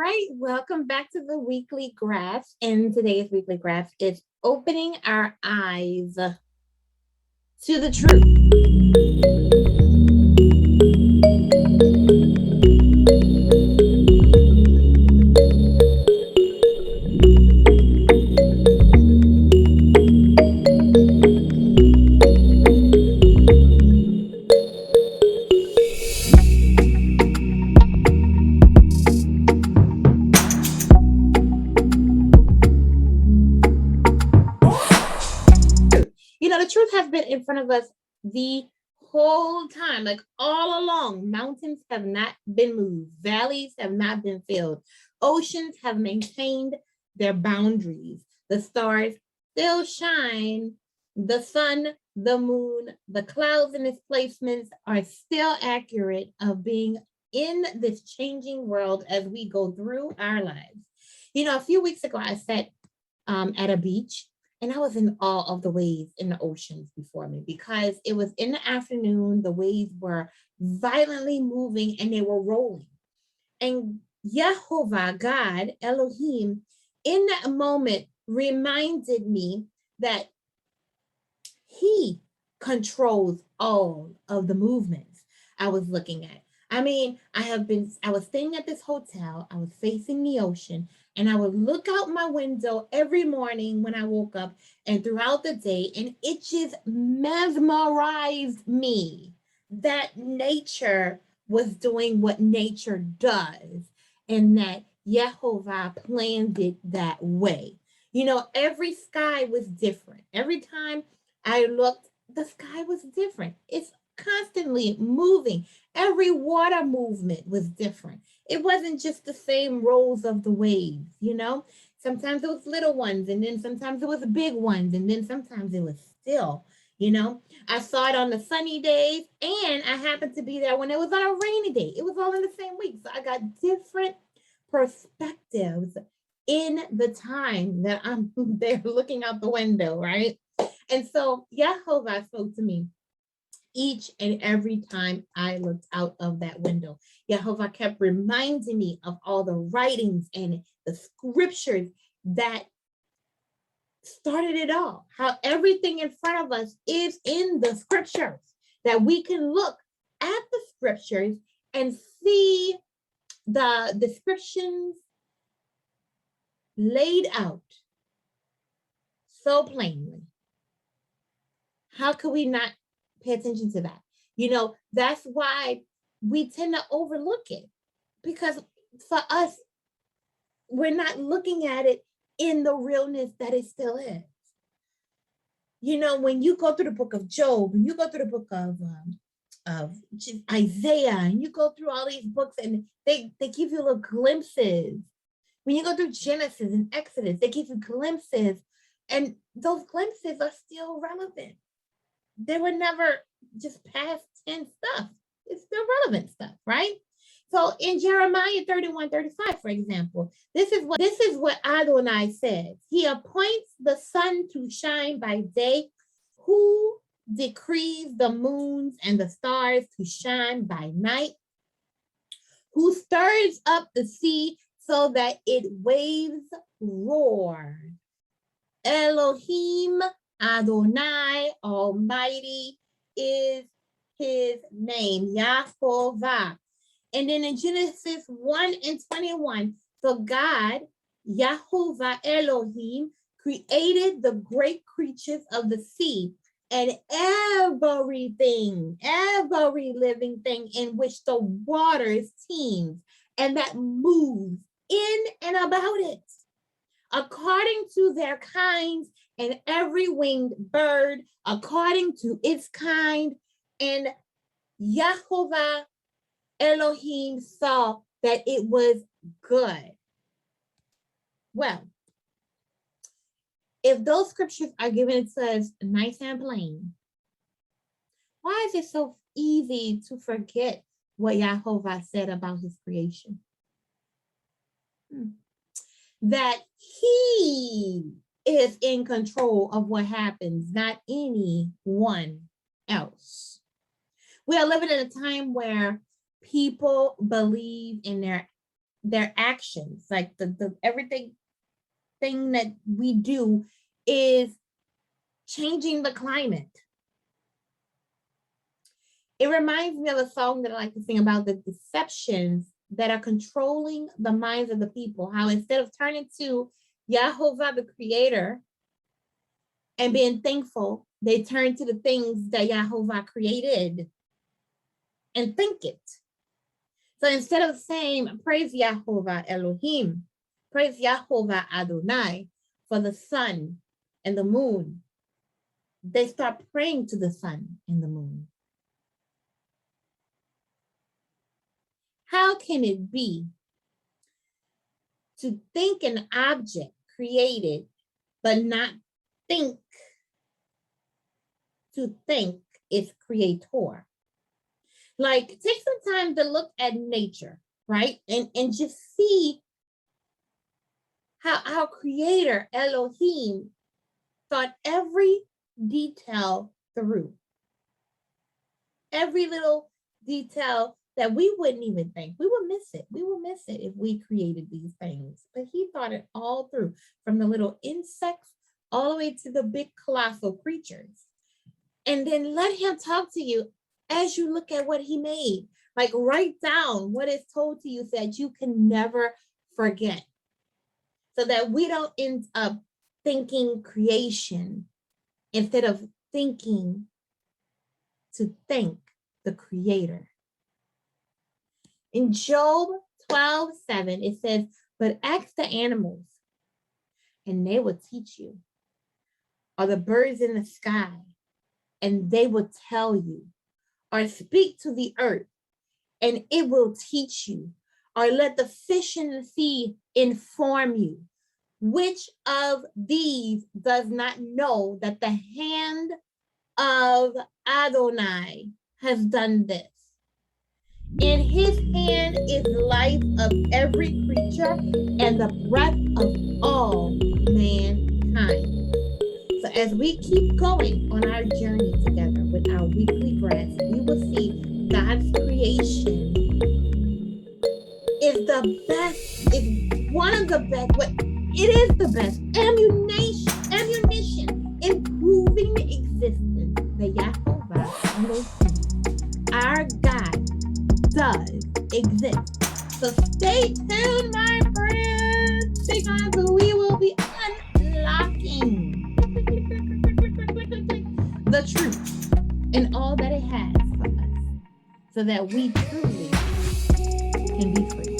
right, welcome back to the weekly graph. And today's weekly graph is opening our eyes to the truth. The truth has been in front of us the whole time, like all along. Mountains have not been moved, valleys have not been filled, oceans have maintained their boundaries, the stars still shine, the sun, the moon, the clouds and its placements are still accurate of being in this changing world as we go through our lives. A few weeks ago, I sat at a beach and I was in awe of the waves in the oceans before me because it was in the afternoon. The waves were violently moving and they were rolling. And Yehovah, God, Elohim, in that moment reminded me that He controls all of the movements I was looking at. I was staying at this hotel, I was facing the ocean, and I would look out my window every morning when I woke up and throughout the day, and it just mesmerized me that nature was doing what nature does and that Yehovah planned it that way. Every sky was different. Every time I looked, the sky was different. It's constantly moving. Every water movement was different. It wasn't just the same rolls of the waves. Sometimes it was little ones, and then sometimes it was big ones, and then sometimes it was still. I saw it on the sunny days, and I happened to be there when it was on a rainy day. It was all in the same week. So I got different perspectives in the time that I'm there looking out the window, right? And so Yehovah spoke to me each and every time I looked out of that window. Yehovah kept reminding me of all the writings and the scriptures that started it all. How everything in front of us is in the scriptures, that we can look at the scriptures and see the descriptions laid out so plainly. How could we not pay attention to that? That's why we tend to overlook it because for us, we're not looking at it in the realness that it still is. When you go through the book of Job, and you go through the book of Isaiah, and you go through all these books, and they give you little glimpses. When you go through Genesis and Exodus, they give you glimpses, and those glimpses are still relevant. They were never just past tense stuff. It's still relevant stuff, right? So in Jeremiah 31:35, for example, this is what Adonai says. He appoints the sun to shine by day, who decrees the moons and the stars to shine by night, who stirs up the sea so that its waves roar. Elohim Adonai Almighty is his name, Yahovah. And then in Genesis 1:21, so God, Yahovah Elohim, created the great creatures of the sea and everything, every living thing in which the waters teems and that moves in and about it, according to their kinds, and every winged bird according to its kind. And Yahovah Elohim saw that it was good. Well, if those scriptures are given to us nice and plain, why is it so easy to forget what Yahovah said about his creation? That he is in control of what happens, not anyone else. We are living in a time where people believe in their their actions, like the everything thing that we do is changing the climate. It reminds me of a song that I like to sing about the deceptions that are controlling the minds of the people. How instead of turning to Yahovah, the creator, and being thankful, they turn to the things that Yahovah created and think it. So instead of saying, praise Yahovah Elohim, praise Yahovah Adonai for the sun and the moon, they start praying to the sun and the moon. How can it be to think an object created, but not think to think its creator? Like, take some time to look at nature, right? And just see how our creator, Elohim, thought every detail through. Every little detail that we wouldn't even think. We would miss it. We would miss it if we created these things. But he thought it all through, from the little insects all the way to the big colossal creatures. And then let him talk to you as you look at what he made. Like, write down what is told to you so that you can never forget. So that we don't end up thinking creation instead of thinking to thank the creator. In Job 12:7, it says, but ask the animals and they will teach you, or the birds in the sky and they will tell you, or speak to the earth and it will teach you, or let the fish in the sea inform you. Which of these does not know that the hand of Adonai has done this? In his hand is life of every creature and the breath of all mankind. So as we keep going on our journey together with our weekly grass, we will see God's creation is the best, is one of the best, it is the best ammunition improving existence that Yahovah Elohim, our God, does exist. So stay tuned, my friends, because we will be unlocking the truth and all that it has for us so that we truly can be free.